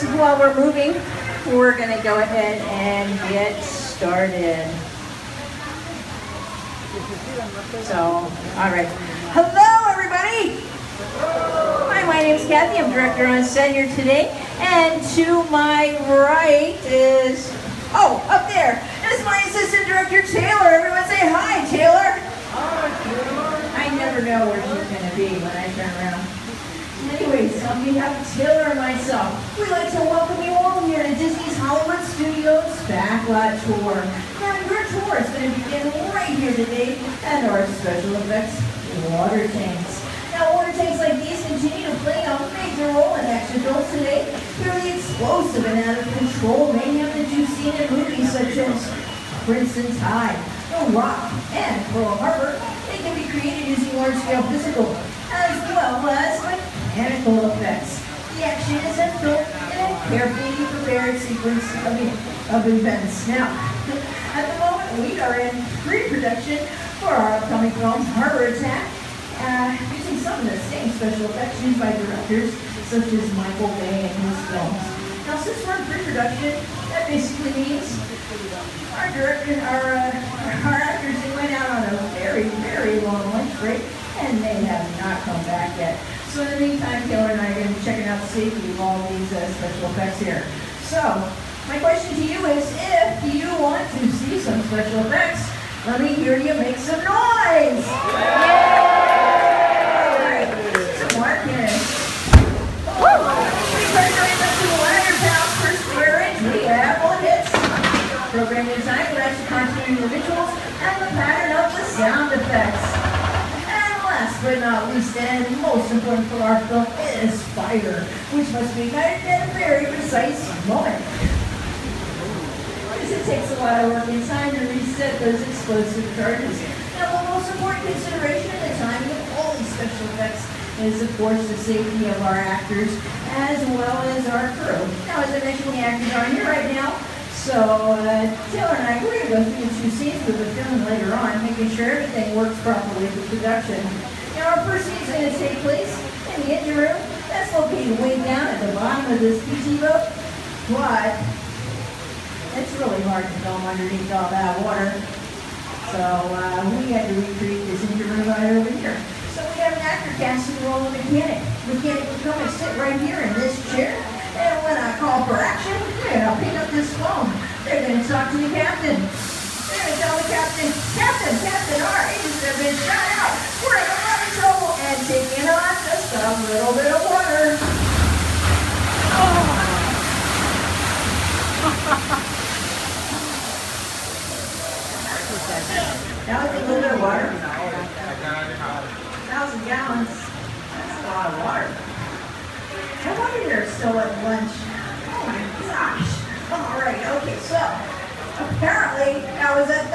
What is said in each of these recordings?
guess while we're moving, we're going to go ahead and get started. So, all right. Hello, everybody. Hi, my name is Kathy. I'm director on set here today. And to my right is, up there is my assistant director, Taylor. Everyone say hi, Taylor. Hi, Taylor. I never know where she's going to be when I turn around. Anyways, on behalf of Taylor and myself, we'd like to welcome you all here to Disney's Hollywood Studios Backlot Tour. Now, your tour is going to begin right here today at our special effects water tanks. Now, water tanks like these continue to play a major role in action films today. They're the explosive and out of control mayhem that you've seen in movies such as Crimson Tide, The Rock, and Pearl Harbor. They can be created using large-scale physical as well as mechanical effects. The action is then built in a carefully prepared sequence of events. Now, at the moment, we are in pre-production for our upcoming film, Harbor Attack, using some of the same special effects used by directors such as Michael Bay and his films. Now, since we're in pre-production, that basically means our actors, they went out on a very, very long lunch break, and they have not come back yet. So in the meantime, Taylor and I are going to be checking out the safety of all these special effects here. So, my question to you is, if you want to see some special effects, let me hear you make some noise! Yay! Some water cannons. We have one hits. Program design would actually constitute the visuals and the pattern of the sound effects. And last but not least, and most important for our film, is fire, which must be guided at a very precise moment. Because it takes a lot of work and time to reset those explosive charges. Now, the most important consideration at the timing of all these special effects is, of course, the safety of our actors as well as our crew. Now, as I mentioned, the actors are here right now. So, Taylor and I, we're going to go through the two scenes with the film later on, making sure everything works properly for production. Now, our first scene is going to take place in the engine room. That's located way down at the bottom of this PT boat. But it's really hard to film underneath all that water. So, we had to recreate this engine room right over here. So we have an actor cast in the role of mechanic. Mechanic will come and sit right here in this chair. And when I call for action, they're going to pick up this phone. They're going to talk to the captain. They're going to tell the captain, Captain, our agents have been shot out. We're in a lot of trouble and taking on just a little bit of water. Now we take a little bit of water. 1,000 gallons. That's a lot of water. No wonder they're still at lunch. Oh my gosh. All right, okay, so apparently that was 1,000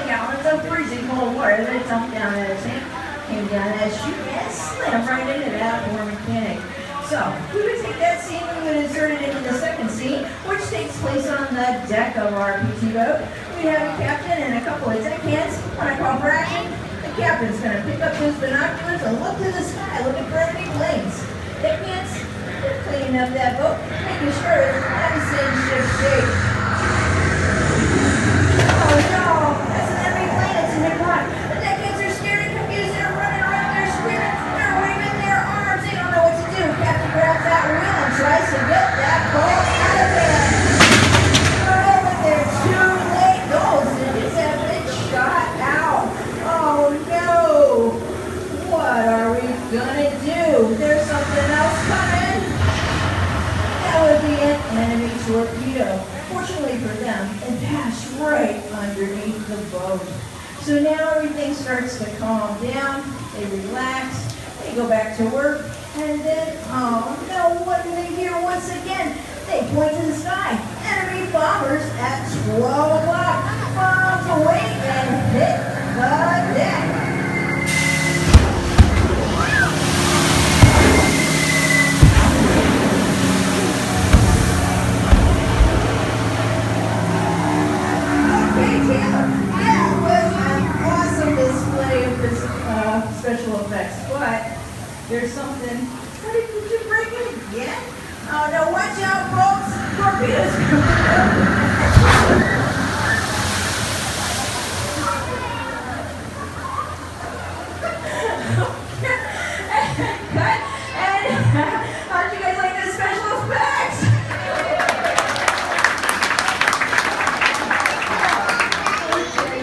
gallons of freezing cold water that dumped down in a tank, came down that chute and slammed right into that poor mechanic. So we would take that scene, we would insert it into the second scene, which takes place on the deck of our PT boat. We have a captain and a couple of deckhands. When I call for action, the captain's going to pick up his binoculars and look to the sky, looking for enemy planes. Deckhands, they're cleaning up that boat, making sure it's nice and ship shape. Oh no, that's an enemy plane, it's a Nippon. The deckhands are scared and confused, they're running around, they're screaming, they're waving their arms, they don't know what to do. Captain grabs that wheel and tries to get that boat out of there. Oh, but they're too late. Those engines have been shot out. Oh no! What are we gonna do? There's something else coming. That would be an enemy torpedo. Fortunately for them, it passed right underneath the boat. So now everything starts to calm down. They relax. They go back to work. And then, oh no, what do they hear once again? They point to the sky. Enemy bombers at 12 o'clock. Bombs away and hit the deck. That was an awesome display of this special effects, but there's something. What did you break it again? Oh no, watch out, folks! How'd you guys like the special effects?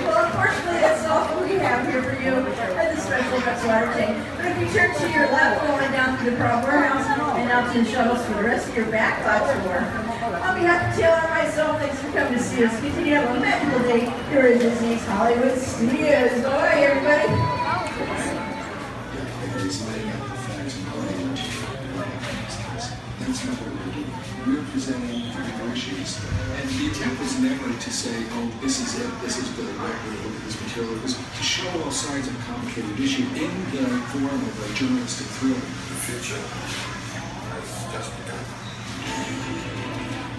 Well, unfortunately, that's all we have here for you at the special effects water tank. But if you turn to your left, going down to the Proud Warehouse and out to the shuttles for the rest of your backlot tour. On behalf of Taylor and myself, thanks for coming to see us. Continue to have a magical day here at Disney's Hollywood Studios. All right, everybody. That's not what we're doing. We're presenting the issues. And the attempt was never to say, oh, this is it, this is the right way to look at this material. It was to show all sides of a complicated issue in the form of a journalistic thriller. The future has just begun.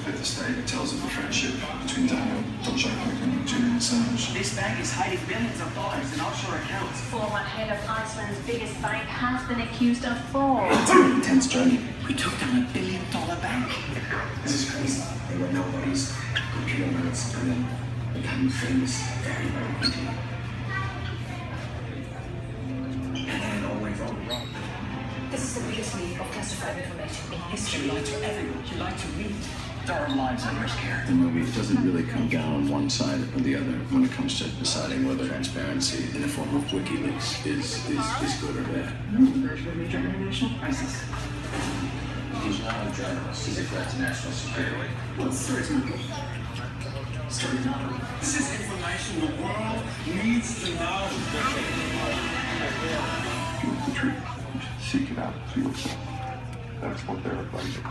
At the start, it tells of the friendship between Daniel Dolchak and Julian Assange. This bank is hiding billions of dollars in offshore accounts. Former head of Iceland's biggest bank has been accused of fraud. It's an intense journey. We took down $1 billion bank. This is crazy. They were nobodies, computer nerds, and then becoming famous very, very quickly. And then it all went wrong. This is the biggest leak of classified information in history. You lied to everyone. You lied to me. Our lives at risk here. The movie doesn't really come down on one side or the other when it comes to deciding whether transparency in the form of WikiLeaks is good or bad. There's a major international crisis. He's not a journalist. He's a threat to national security. Well, certainly. This is information the world needs to know. Choose the truth. Seek it out for yourself. That's what they're advising.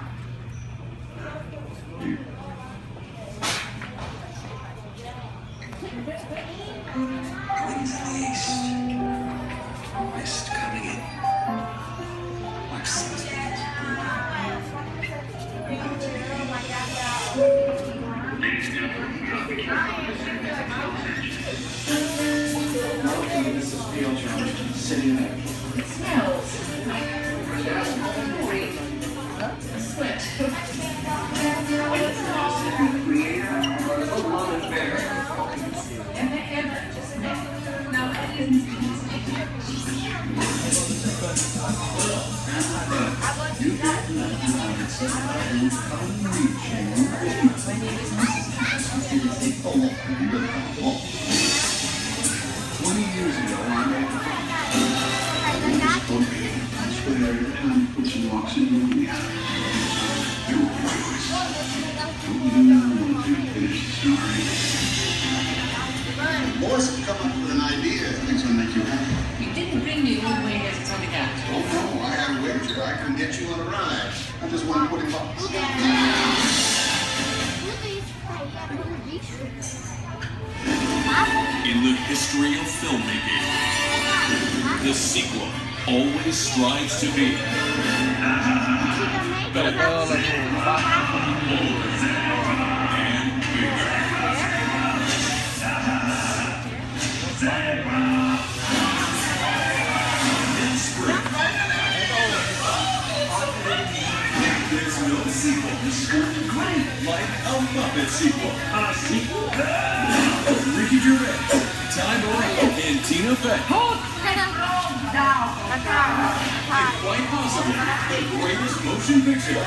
You. Winds in the east. Mist coming in. Like sunset. This is real journalism. Sitting there. It smells. Boys have come up with an idea. I think it's going to make you happy. You didn't bring me all the way here to tell me that. Oh, no, I had a wager. I can get you on a ride. I just want to put him up. In the history of filmmaking, the sequel always strives to be better and bigger. In spring, there's no sequel that's going to great like a Muppet sequel. A sequel? Ricky Gervais, Ty Burrell, and Tina Fey. It's quite possibly the greatest motion picture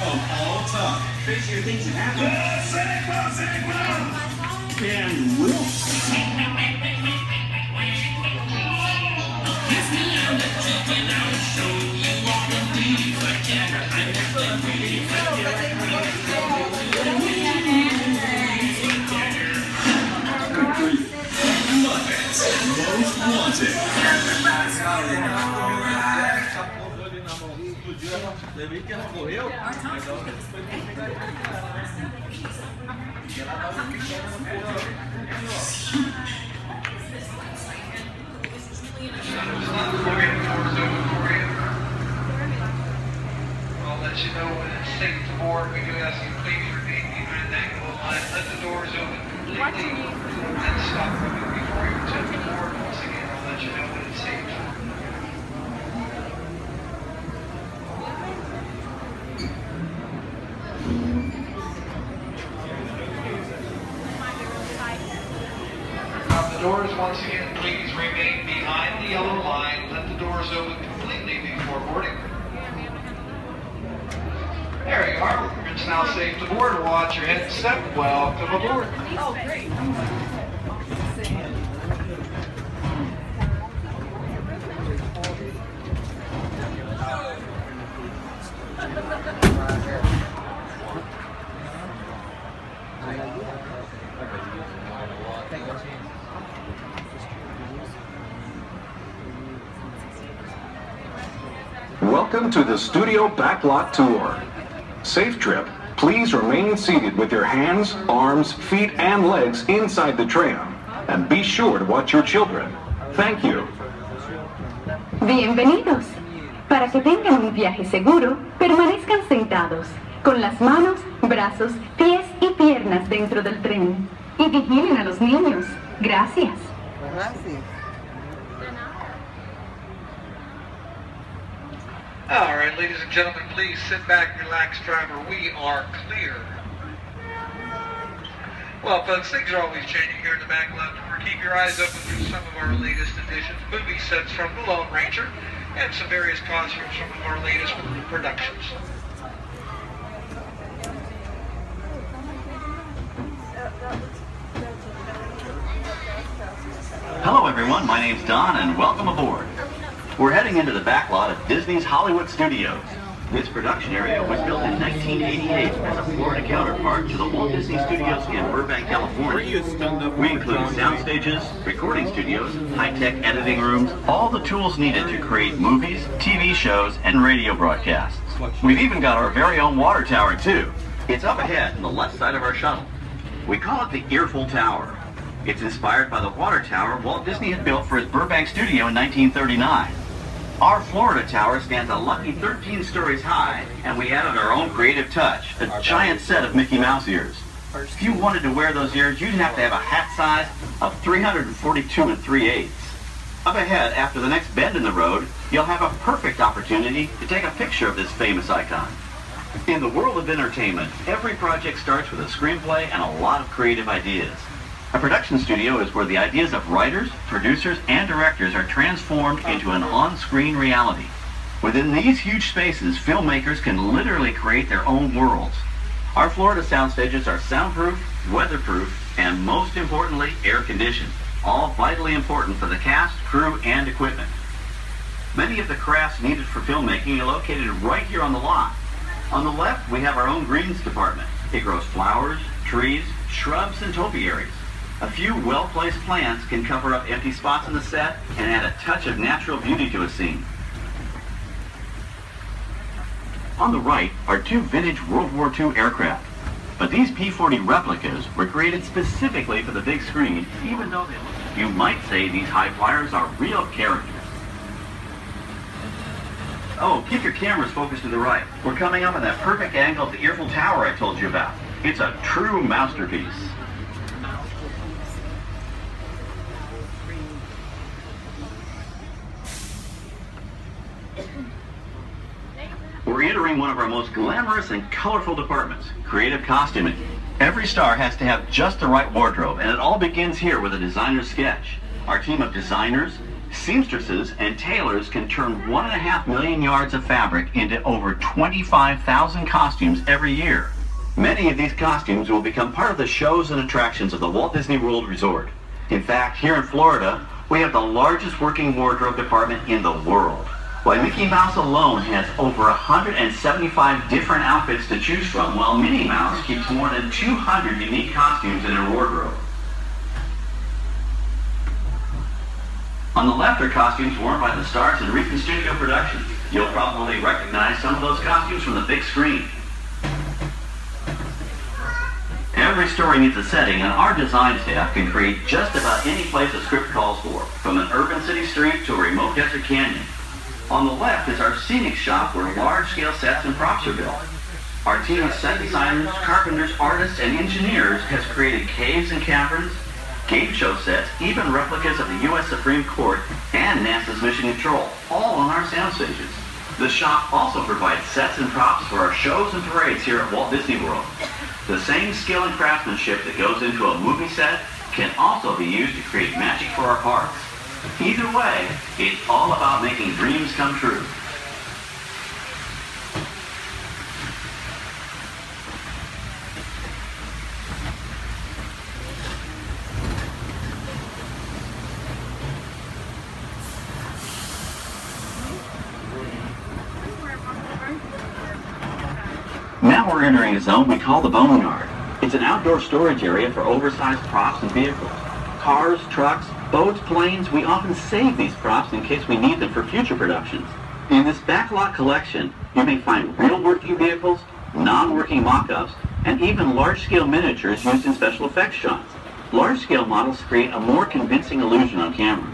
of all time. Crazier things have happened. And will. Muppets Most Wanted. I'll let you know when it's safe to board. We do ask you please remain behind that goal line. Let the doors open completely and stop moving before you attempt to board. Once again, I'll let you know when it's safe. Doors, once again, please remain behind the yellow line. Let the doors open completely before boarding. There you are. It's now safe to board. Watch your head and step. Welcome aboard. Oh, great. Welcome to the Studio Backlot Tour. Safe trip. Please remain seated with your hands, arms, feet, and legs inside the tram. And be sure to watch your children. Thank you. Bienvenidos. Para que tengan un viaje seguro, permanezcan sentados, con las manos, brazos, pies y piernas dentro del tren. Y vigilen a los niños. Gracias. All right, ladies and gentlemen, please sit back, relax, driver. We are clear. Well, folks, things are always changing here in the Backlot Tour. Keep your eyes open for some of our latest additions, movie sets from The Lone Ranger, and some various costumes from our latest productions. Hello everyone, my name's Don and welcome aboard. We're heading into the backlot of Disney's Hollywood Studios. This production area was built in 1988 as a Florida counterpart to the Walt Disney Studios in Burbank, California. We include sound stages, recording studios, high-tech editing rooms, all the tools needed to create movies, TV shows, and radio broadcasts. We've even got our very own water tower too. It's up ahead on the left side of our shuttle. We call it the Earful Tower. It's inspired by the water tower Walt Disney had built for his Burbank studio in 1939. Our Florida tower stands a lucky 13 stories high, and we added our own creative touch, a giant set of Mickey Mouse ears. If you wanted to wear those ears, you'd have to have a hat size of 342 3/8. Up ahead, after the next bend in the road, you'll have a perfect opportunity to take a picture of this famous icon. In the world of entertainment, every project starts with a screenplay and a lot of creative ideas. A production studio is where the ideas of writers, producers, and directors are transformed into an on-screen reality. Within these huge spaces, filmmakers can literally create their own worlds. Our Florida sound stages are soundproof, weatherproof, and most importantly, air-conditioned, all vitally important for the cast, crew, and equipment. Many of the crafts needed for filmmaking are located right here on the lot. On the left, we have our own greens department. It grows flowers, trees, shrubs, and topiaries. A few well-placed plants can cover up empty spots in the set and add a touch of natural beauty to a scene. On the right are two vintage World War II aircraft. But these P-40 replicas were created specifically for the big screen, even though you might say these high flyers are real characters. Oh, keep your cameras focused to the right. We're coming up on that perfect angle of the Earful Tower I told you about. It's a true masterpiece. We're entering one of our most glamorous and colorful departments, creative costuming. Every star has to have just the right wardrobe, and it all begins here with a designer's sketch. Our team of designers, seamstresses, and tailors can turn 1.5 million yards of fabric into over 25,000 costumes every year. Many of these costumes will become part of the shows and attractions of the Walt Disney World Resort. In fact, here in Florida, we have the largest working wardrobe department in the world. Why, Mickey Mouse alone has over 175 different outfits to choose from, while Minnie Mouse keeps more than 200 unique costumes in her wardrobe. On the left are costumes worn by the stars in recent studio productions. You'll probably recognize some of those costumes from the big screen. Every story needs a setting, and our design staff can create just about any place a script calls for, from an urban city street to a remote desert canyon. On the left is our scenic shop where large-scale sets and props are built. Our team of set designers, carpenters, artists, and engineers has created caves and caverns, game show sets, even replicas of the U.S. Supreme Court and NASA's Mission Control, all on our sound stages. The shop also provides sets and props for our shows and parades here at Walt Disney World. The same skill and craftsmanship that goes into a movie set can also be used to create magic for our parks. Either way, it's all about making dreams come true. Now we're entering a zone we call the Boneyard. It's an outdoor storage area for oversized props and vehicles. Cars, trucks, boats, planes, we often save these props in case we need them for future productions. In this backlot collection, you may find real working vehicles, non-working mock-ups, and even large-scale miniatures used in special effects shots. Large-scale models create a more convincing illusion on camera.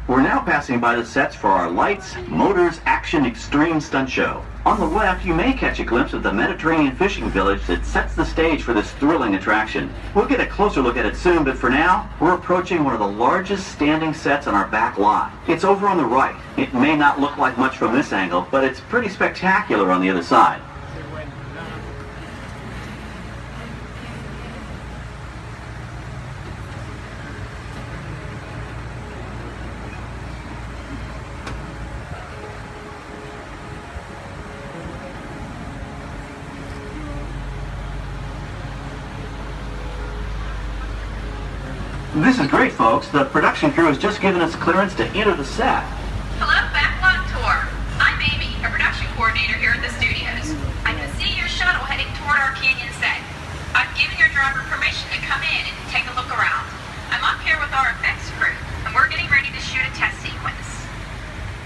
We're now passing by the sets for our Lights, Motors, Action Extreme Stunt Show. On the left, you may catch a glimpse of the Mediterranean fishing village that sets the stage for this thrilling attraction. We'll get a closer look at it soon, but for now, we're approaching one of the largest standing sets on our back lot. It's over on the right. It may not look like much from this angle, but it's pretty spectacular on the other side. This is great, folks. The production crew has just given us clearance to enter the set. Hello, Backlot Tour. I'm Amy, a production coordinator here at the studios. I can see your shuttle heading toward our canyon set. I've given your driver permission to come in and take a look around. I'm up here with our effects crew, and we're getting ready to shoot a test sequence.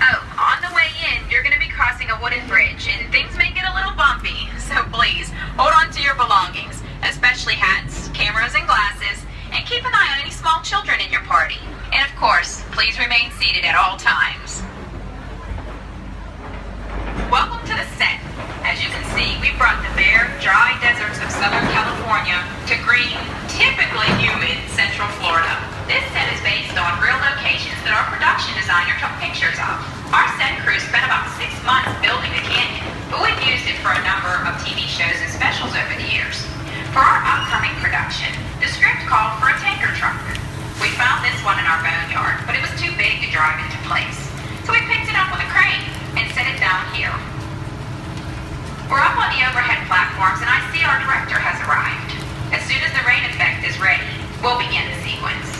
Oh, on the way in, you're going to be crossing a wooden bridge, and things may get a little bumpy, so please, hold on to your belongings, especially hats, cameras, and glasses, and keep an eye on any small children in your party. And of course, please remain seated at all times. Welcome to the set. As you can see, we brought the bare, dry deserts of Southern California to green, typically humid Central Florida. This set is based on real locations that our production designer took pictures of. Our set crew spent about 6 months building the canyon, but we've used it for a number of TV shows and specials over the years. For our upcoming production, the script called for a tanker truck. We found this one in our boneyard, but it was too big to drive into place. So we picked it up with a crane and set it down here. We're up on the overhead platforms and I see our director has arrived. As soon as the rain effect is ready, we'll begin the sequence.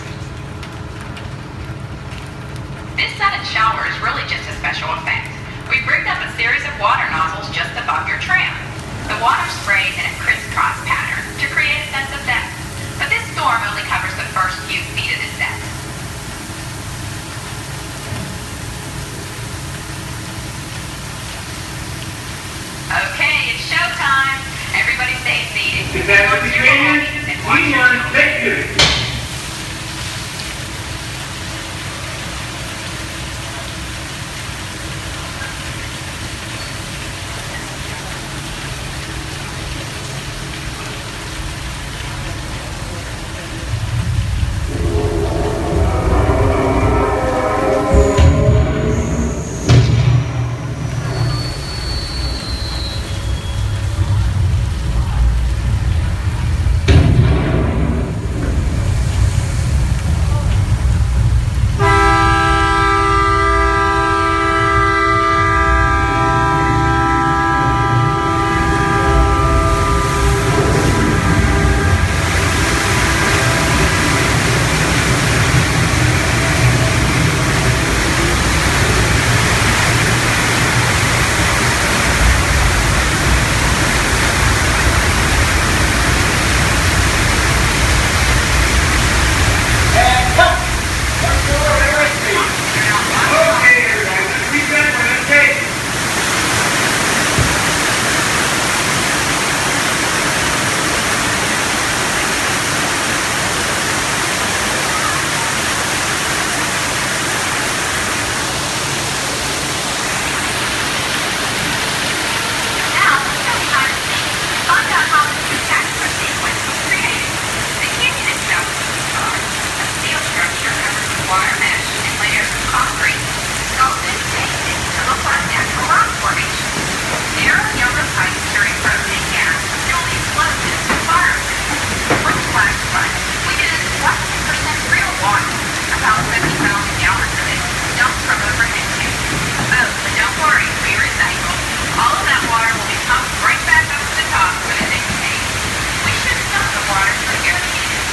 This sudden shower is really just a special effect. We've rigged up a series of water nozzles just above your tram. The water sprays in a crisscross pattern to create a sense of depth, but this storm only covers the first few feet of the set. Okay, it's showtime. Everybody stay seated. We want victory.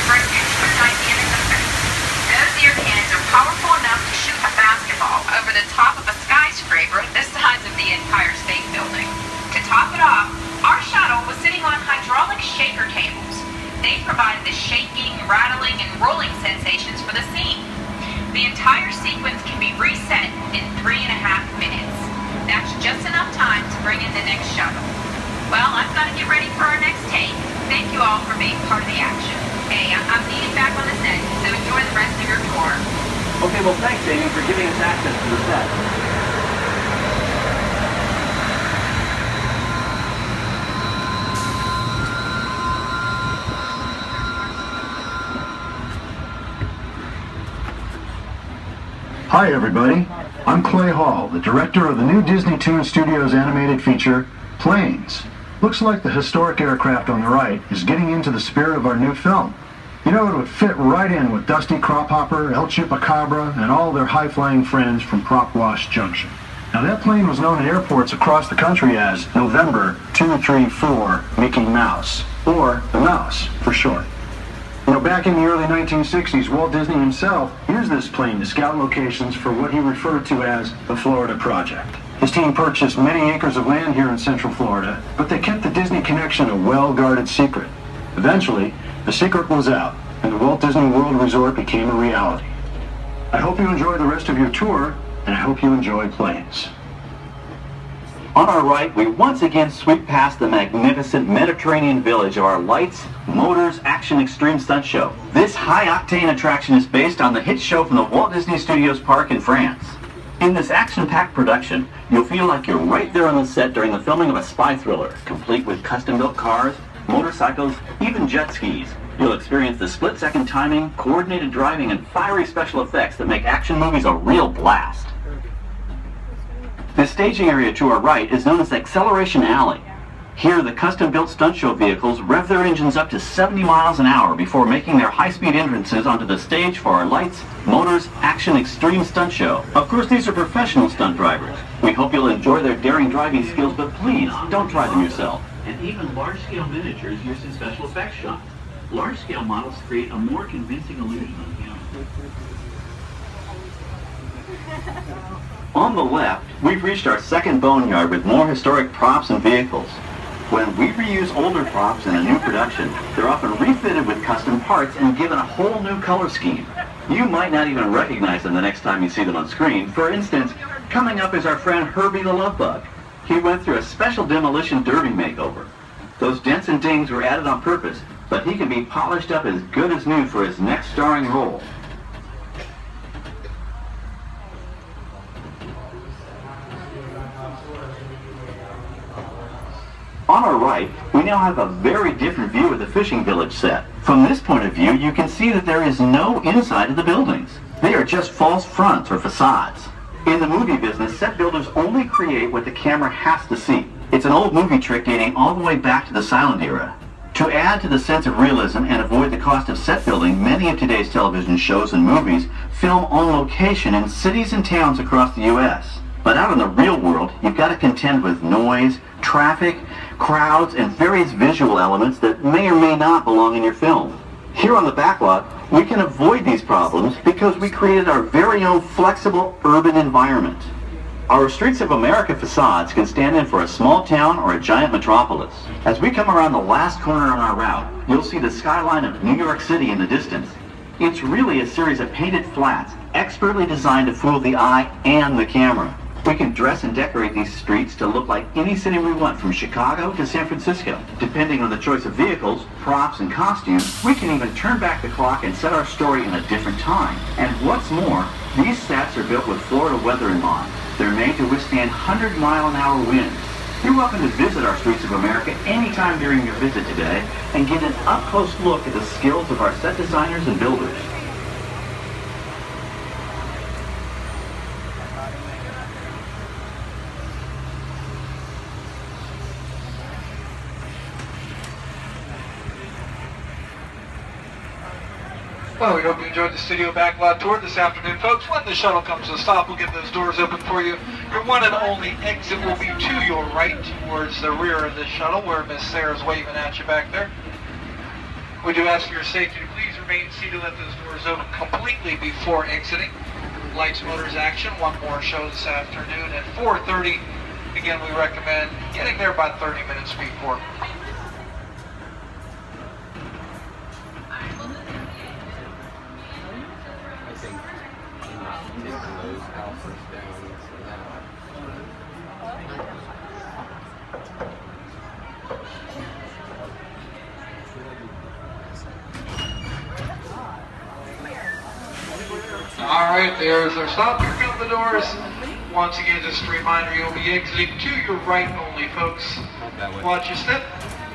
for an extra dynamic effect. Those ear cannons are powerful enough to shoot a basketball over the top of a skyscraper the size of the Empire State Building. To top it off, our shuttle was sitting on hydraulic shaker cables. They provided the shaking, rattling, and rolling sensations for the scene. The entire sequence can be reset in 3.5 minutes. That's just enough time to bring in the next shuttle. Well, I've got to get ready for our next take. Thank you all for being part of the action. Hey, I'm needed back on the set, so enjoy the rest of your tour. Okay, well, thanks, Amy, for giving us access to the set. Hi everybody, I'm Clay Hall, the director of the new Disney Toon Studios animated feature, Planes. Looks like the historic aircraft on the right is getting into the spirit of our new film. You know, it would fit right in with Dusty Crophopper, El Chupacabra, and all their high-flying friends from Prop Wash Junction. Now that plane was known at airports across the country as November 234 Mickey Mouse, or the Mouse for short. You know, back in the early 1960s, Walt Disney himself used this plane to scout locations for what he referred to as the Florida Project. His team purchased many acres of land here in Central Florida, but they kept the Disney connection a well-guarded secret. Eventually, the secret was out, and the Walt Disney World Resort became a reality. I hope you enjoy the rest of your tour, and I hope you enjoy Planes. On our right, we once again sweep past the magnificent Mediterranean village of our Lights, Motors, Action Extreme Stunt Show. This high-octane attraction is based on the hit show from the Walt Disney Studios Park in France. In this action-packed production, you'll feel like you're right there on the set during the filming of a spy thriller, complete with custom-built cars, motorcycles, even jet skis. You'll experience the split-second timing, coordinated driving, and fiery special effects that make action movies a real blast. The staging area to our right is known as Acceleration Alley. Here, the custom-built stunt show vehicles rev their engines up to 70 miles an hour before making their high-speed entrances onto the stage for our Lights, Motors, Action Extreme Stunt Show. Of course, these are professional stunt drivers. We hope you'll enjoy their daring driving skills, but please, don't try them yourself. And even large-scale miniatures used in special effects shots. Large-scale models create a more convincing illusion on camera. On the left, we've reached our second boneyard with more historic props and vehicles. When we reuse older props in a new production, they're often refitted with custom parts and given a whole new color scheme. You might not even recognize them the next time you see them on screen. For instance, coming up is our friend Herbie the Love Bug. He went through a special demolition derby makeover. Those dents and dings were added on purpose, but he can be polished up as good as new for his next starring role. On our right, we now have a very different view of the fishing village set. From this point of view, you can see that there is no inside of the buildings. They are just false fronts or facades. In the movie business, set builders only create what the camera has to see. It's an old movie trick dating all the way back to the silent era. To add to the sense of realism and avoid the cost of set building, many of today's television shows and movies film on location in cities and towns across the U.S. But out in the real world, you've got to contend with noise, traffic, crowds, and various visual elements that may or may not belong in your film. Here on the backlot, we can avoid these problems because we created our very own flexible urban environment. Our Streets of America facades can stand in for a small town or a giant metropolis. As we come around the last corner on our route, you'll see the skyline of New York City in the distance. It's really a series of painted flats, expertly designed to fool the eye and the camera. We can dress and decorate these streets to look like any city we want, from Chicago to San Francisco. Depending on the choice of vehicles, props, and costumes, we can even turn back the clock and set our story in a different time. And what's more, these sets are built with Florida weather in mind. They're made to withstand 100-mile-an-hour winds. You're welcome to visit our Streets of America anytime during your visit today and get an up-close look at the skills of our set designers and builders. Well, we hope you enjoyed the studio backlot tour this afternoon, folks. When the shuttle comes to a stop, we'll get those doors open for you. Your one and only exit will be to your right, towards the rear of this shuttle, where Miss Sarah's waving at you back there. We do ask for your safety to please remain seated, let those doors open completely before exiting. Lights, motors, action. One more show this afternoon at 4:30. Again, we recommend getting there about 30 minutes before. All right, there's our stop. Here come the doors. Once again, just a reminder, you'll be exiting to your right only, folks. Watch your step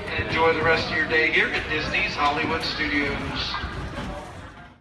and enjoy the rest of your day here at Disney's Hollywood Studios.